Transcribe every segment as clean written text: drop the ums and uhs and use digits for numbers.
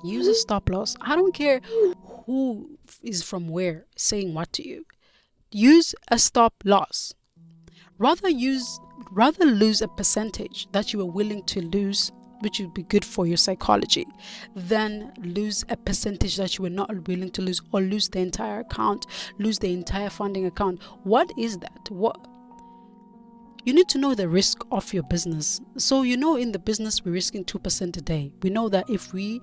Use a stop loss. I don't care who is from where saying what to you. Use a stop loss. Rather use rather lose a percentage that you are willing to lose, which would be good for your psychology, than lose a percentage that you are not willing to lose, or lose the entire account, lose the entire funding account. What is that? What you need to know the risk of your business. So in the business we're risking 2% a day. We know that if we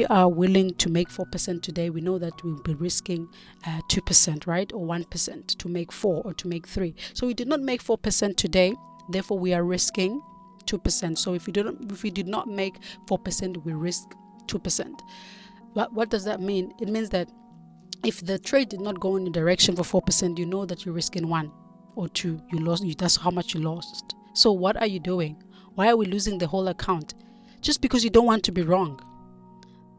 are willing to make 4% today, we know that we'll be risking 2%, right? Or 1% to make 4 or to make 3. So we did not make 4% today, therefore we are risking 2%. So if we did not make 4%, we risk 2%. But what does that mean? It means that if the trade did not go in the direction for 4%, you know that you're risking 1 or 2. You lost. That's how much you lost. So what are you doing? Why are we losing the whole account? Just because you don't want to be wrong.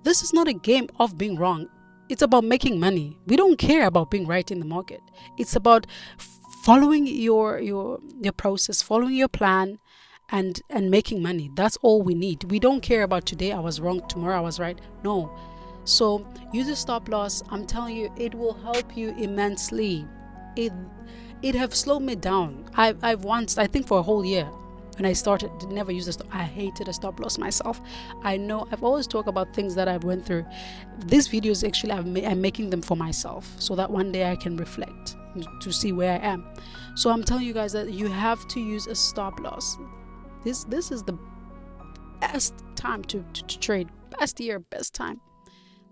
This is not a game of being wrong. It's about making money. We don't care about being right in the market. It's about following your process, following your plan, and making money. That's all we need. We don't care about today I was wrong, tomorrow I was right. No. So use a stop loss. I'm telling you, it will help you immensely. It have slowed me down. I've once, I think for a whole year, when I started, never used a stop. I hated a stop loss myself. I know I've always talked about things that I've went through. These videos actually I'm making them for myself, so that one day I can reflect to see where I am. So I'm telling you guys that you have to use a stop loss. This is the best time to trade. Best year, best time.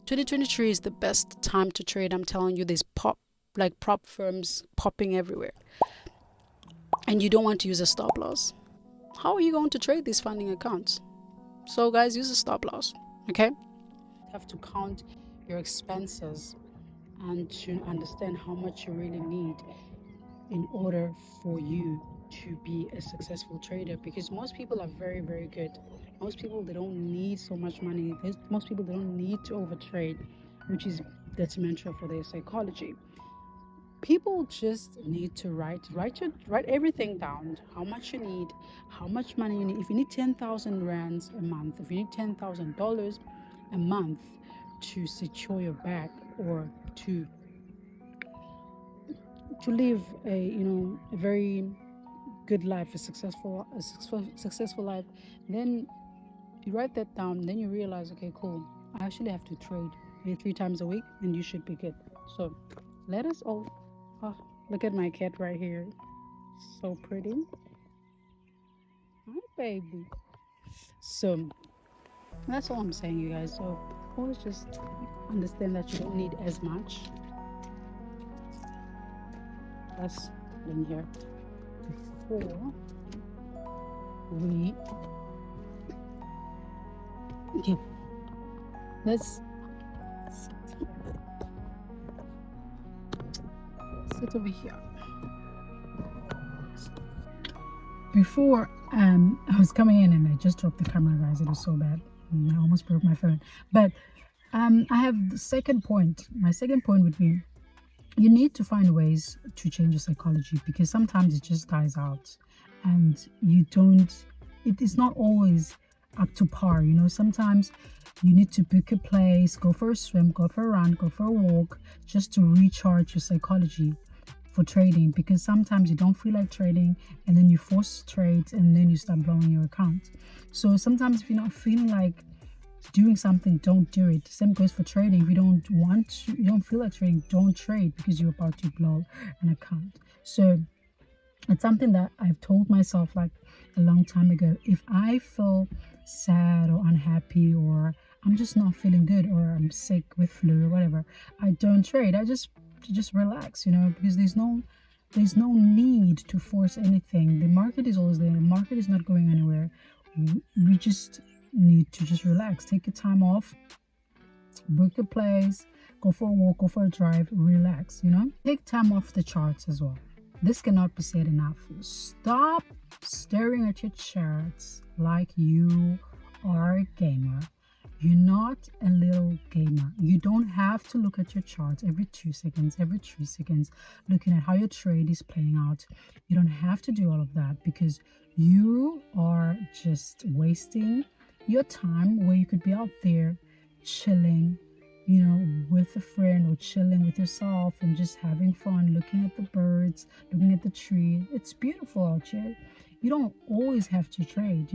2023 is the best time to trade. I'm telling you, there's prop firms popping everywhere, and you don't want to use a stop loss. How are you going to trade these funding accounts? So guys, use a stop loss. Okay, you have to count your expenses and to understand how much you really need in order for you to be a successful trader, because most people are very, very good. Most people, they don't need so much money. Most people, they don't need to overtrade, which is detrimental for their psychology. People just need to write everything down. How much you need, how much money you need. If you need 10,000 rands a month, if you need $10,000 a month to secure your back, or to live a very good life, a successful life, then you write that down. Then you realize, okay, cool, I actually have to trade maybe 3 times a week, and you should be good. So let us all look at my cat right here, so pretty. Hi baby. So that's all I'm saying, you guys. So always just understand that you don't need as much. That's in here before we let's sit over here. Before I was coming in and I just dropped the camera, guys. It was so bad. I almost broke my phone. But I have the second point. My second point would be, you need to find ways to change your psychology, because sometimes it just dies out, and it is not always up to par. Sometimes you need to pick a place, go for a swim, go for a run, go for a walk, just to recharge your psychology for trading, because sometimes you don't feel like trading, and then you force trades, and then you start blowing your account. So sometimes if you're not feeling like doing something, don't do it. Same goes for trading. If you don't feel like trading, don't trade, because you're about to blow an account. So it's something that I've told myself like a long time ago. If I feel sad or unhappy, or I'm just not feeling good, or I'm sick with flu or whatever, I don't trade. I just relax, because there's no need to force anything. The market is always there. The market is not going anywhere. We just need to just relax. Take your time off, book a place, go for a walk, go for a drive, relax. Take time off the charts as well. This cannot be said enough. Stop staring at your charts like you are a gamer. You're not a little gamer. You don't have to look at your charts every 2 seconds, every 3 seconds, looking at how your trade is playing out. You don't have to do all of that, because you are just wasting your time, where you could be out there chilling, with a friend, or chilling with yourself and just having fun, looking at the birds, looking at the tree. It's beautiful out here. You don't always have to trade.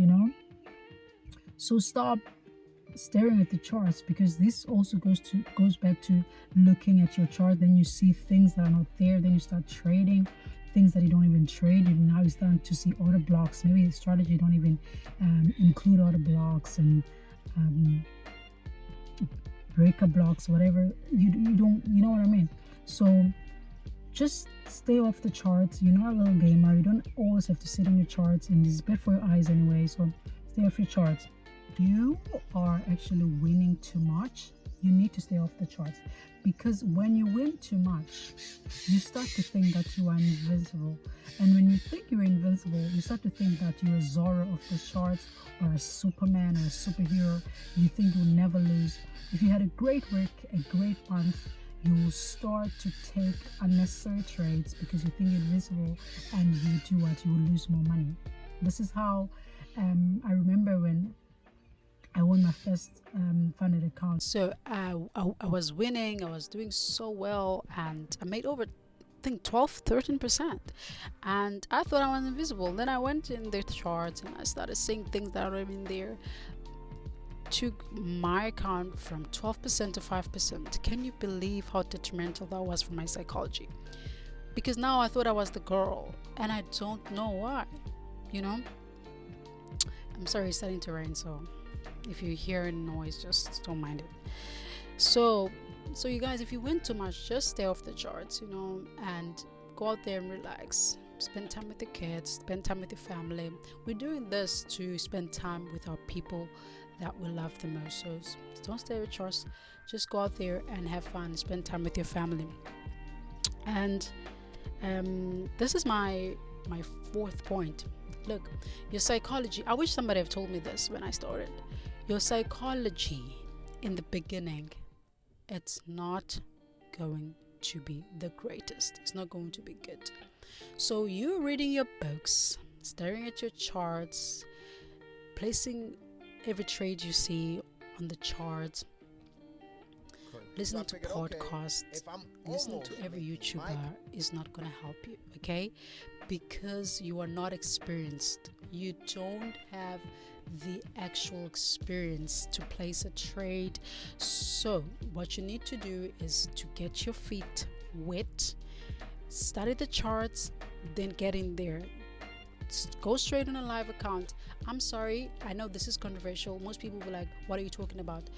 So stop staring at the charts, because this also goes back to looking at your chart. Then you see things that are not there, then you start trading things that you don't even trade, and now you start to see order blocks. Maybe the strategy don't even include order blocks and breaker blocks, whatever. You don't, you know what I mean. So just stay off the charts. You're not a little gamer, you don't always have to sit on your charts, and it's bad for your eyes anyway. So stay off your charts. You are actually winning too much, you need to stay off the charts, because when you win too much, you start to think that you are invincible. And when you think you're invincible, you start to think that you're a Zorro of the charts, or a Superman, or a superhero. You think you'll never lose. If you had a great week, a great month, you will start to take unnecessary trades because you think you're invincible, and you do what? You will lose more money. This is how I remember when I won my first funded account. So I was winning, I was doing so well, and I made over, I think, 12-13%. And I thought I was invisible. Then I went in the charts and I started seeing things that are in there. Took my account from 12% to 5%. Can you believe how detrimental that was for my psychology? Because now I thought I was the girl, and I don't know why. I'm sorry, it's starting to rain, so if you hear a noise, just don't mind it. So you guys, if you win too much, just stay off the charts, and go out there and relax. Spend time with the kids, spend time with your family. We're doing this to spend time with our people that we love the most. So don't stay with charts, just go out there and have fun, spend time with your family. And this is my fourth point. Look, your psychology, I wish somebody had told me this when I started. Your psychology in the beginning, it's not going to be the greatest. It's not going to be good. So you're reading your books, staring at your charts, placing every trade you see on the charts, listening to podcasts, listening to every YouTuber is not going to help you, okay? Because you are not experienced. You don't have the actual experience to place a trade. So what you need to do is to get your feet wet, study the charts, then get in there. Go straight on a live account. I'm sorry, I know this is controversial. Most people will be like, what are you talking about?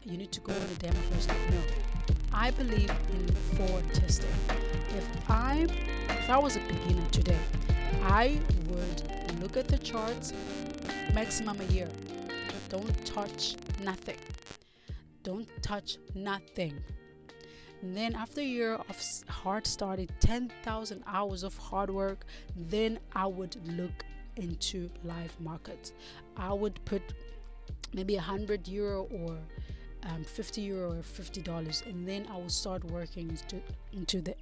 You need to go on a demo first. No, I believe in forward testing. If I was a beginner today, I would look at the charts maximum a year. Don't touch nothing. Don't touch nothing. And then after a year of hard study, 10,000 hours of hard work, then I would look into live markets. I would put maybe €100 or €50 or $50, and then I will start working into that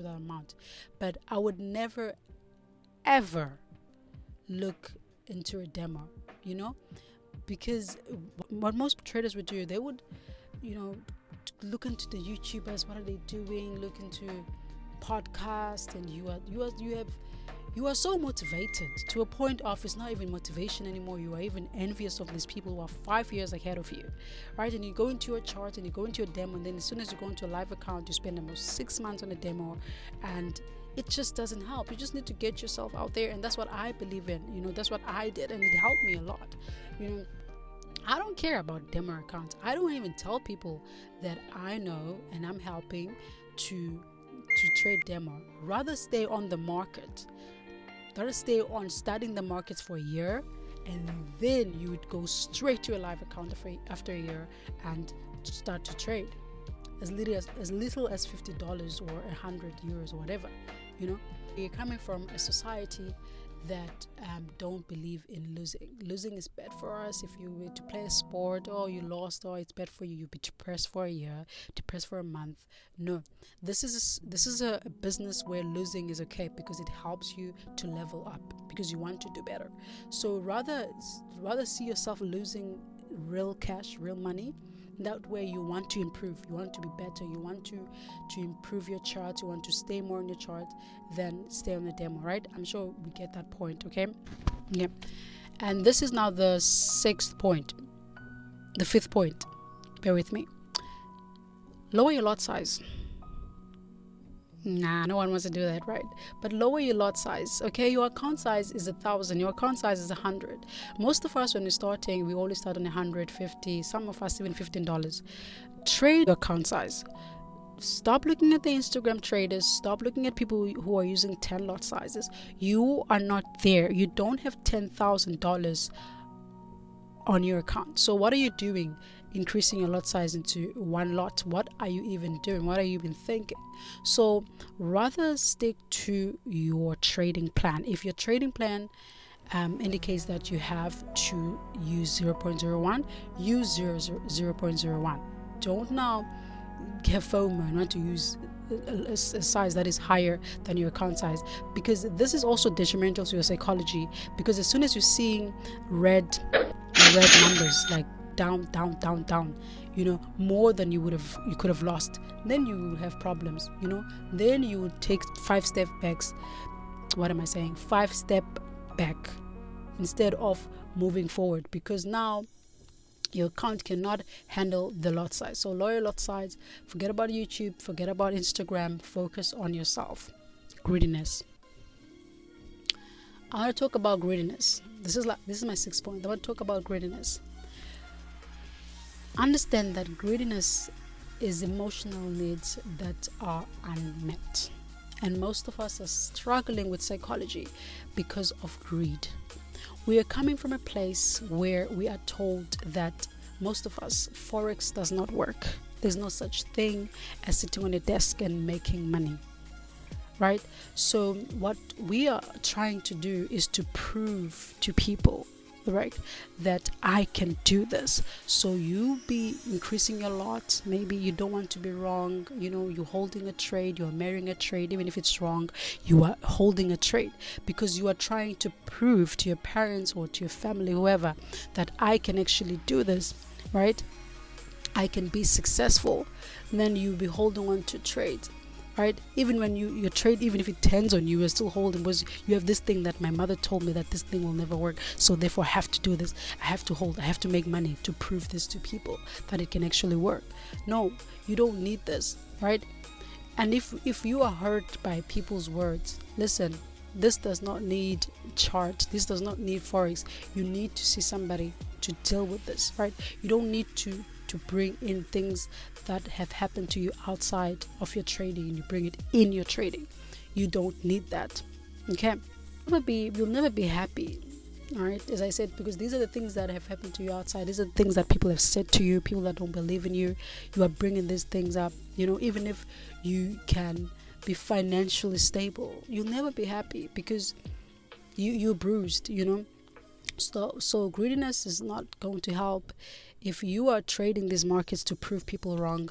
amount. But I would never ever look into a demo, because what most traders would do, they would look into the YouTubers, what are they doing, look into podcasts, and you are so motivated to a point of it's not even motivation anymore. You are even envious of these people who are 5 years ahead of you, right? And you go into your chart and you go into your demo, and then as soon as you go into a live account, you spend almost 6 months on a demo, and it just doesn't help. You just need to get yourself out there, and that's what I believe in. That's what I did, and it helped me a lot. I don't care about demo accounts. I don't even tell people that I know and I'm helping to trade demo. Rather stay on the market. Rather stay on studying the markets for a year, and then you would go straight to a live account after a year and start to trade as little as $50 or €100 or whatever. You're coming from a society that don't believe in losing. Losing is bad for us. If you were to play a sport, you lost, it's bad for you. You'll be depressed for a year, depressed for a month. No, this is a business where losing is okay, because it helps you to level up, because you want to do better. So rather see yourself losing real cash, real money, That way you want to improve, you want to be better, you want to improve your chart, you want to stay more on your chart than stay on the demo, right? I'm sure we get that point. Okay, yeah. And this is now the fifth point. Bear with me. Lower your lot size. Nah, no one wants to do that, right? But lower your lot size. Okay, your account size is 1,000, your account size is 100. Most of us, when we're starting, we always start on 150, some of us even $15. Trade your account size. Stop looking at the Instagram traders. Stop looking at people who are using 10 lot sizes. You are not there. You don't have $10,000 on your account. So what are you doing increasing your lot size into one lot? What are you even doing? What are you even thinking? So rather stick to your trading plan. If your trading plan indicates that you have to use 0.01, use 0.01. Don't now have FOMO and want to use a size that is higher than your account size, because this is also detrimental to your psychology. Because as soon as you're seeing red numbers, like down, more than you could have lost, then you will have problems. Then you would take 5 step backs. What am I saying? 5 step back instead of moving forward, because now your account cannot handle the lot size. So lower lot size. Forget about YouTube, forget about Instagram, focus on yourself. Greediness. I want to talk about greediness. This is my 6th point. I want to talk about greediness. Understand that greediness is emotional needs that are unmet, and most of us are struggling with psychology because of greed. We are coming from a place where we are told that most of us, Forex does not work. There's no such thing as sitting on a desk and making money, right? So what we are trying to do is to prove to people, right, that I can do this. So you be increasing your lot. Maybe you don't want to be wrong. You're holding a trade, you're marrying a trade. Even if it's wrong, you are holding a trade because you are trying to prove to your parents or to your family, whoever, that I can actually do this, right? I can be successful. And then you'll be holding on to trades, right? Even when you trade, even if it turns on you, you're still holding, because you have this thing that my mother told me that this thing will never work, so therefore I have to do this. I have to hold, I have to make money to prove this to people that it can actually work. No, you don't need this, right? And if you are hurt by people's words, listen, this does not need chart, this does not need Forex. You need to see somebody to deal with this, right? You don't need to bring in things that have happened to you outside of your trading, and you bring it in your trading. You don't need that. Okay, you'll never be happy. All right, as I said, because these are the things that have happened to you outside. These are the things that people have said to you, people that don't believe in you. You are bringing these things up. Even if you can be financially stable, you'll never be happy because you're bruised. So greediness is not going to help. If you are trading these markets to prove people wrong,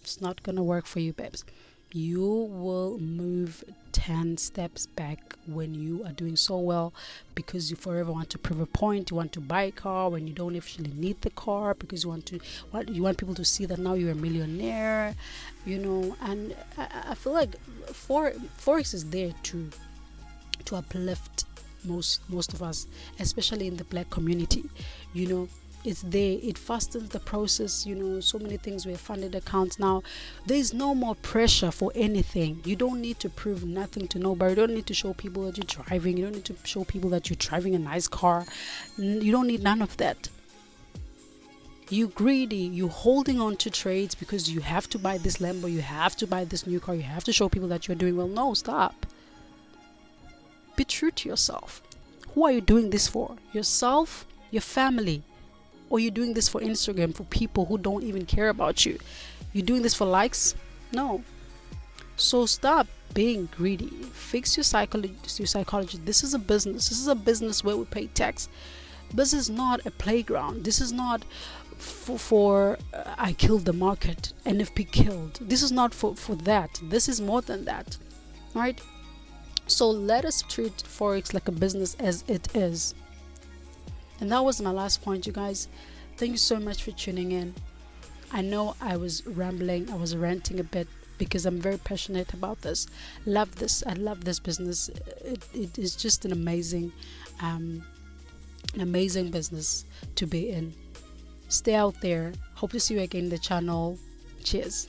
it's not going to work for you, babes. You will move 10 steps back when you are doing so well, because you forever want to prove a point. You want to buy a car when you don't actually need the car, because you want people to see that now you're a millionaire, and I feel like Forex is there to uplift most of us, especially in the black community. It's there, it fastens the process. So many things. We have funded accounts now. There is no more pressure for anything. You don't need to prove nothing to nobody. You don't need to show people that you're driving. You don't need to show people that you're driving a nice car. You don't need none of that. You greedy, you holding on to trades because you have to buy this Lambo, you have to buy this new car, you have to show people that you're doing well. No, stop. Be true to yourself. Who are you doing this for? Yourself, your family? Or you're doing this for Instagram, for people who don't even care about you? You're doing this for likes? No. So stop being greedy. Fix your psychology. This is a business. This is a business where we pay tax. This is not a playground. This is not for I killed the market, NFP killed. This is not for that. This is more than that, right? So let us treat Forex like a business as it is. And that was my last point, you guys. Thank you so much for tuning in. I know I was rambling, I was ranting a bit, because I'm very passionate about this. Love this. I love this business. It is just um, an amazing business to be in. Stay out there. Hope to see you again in the channel. Cheers.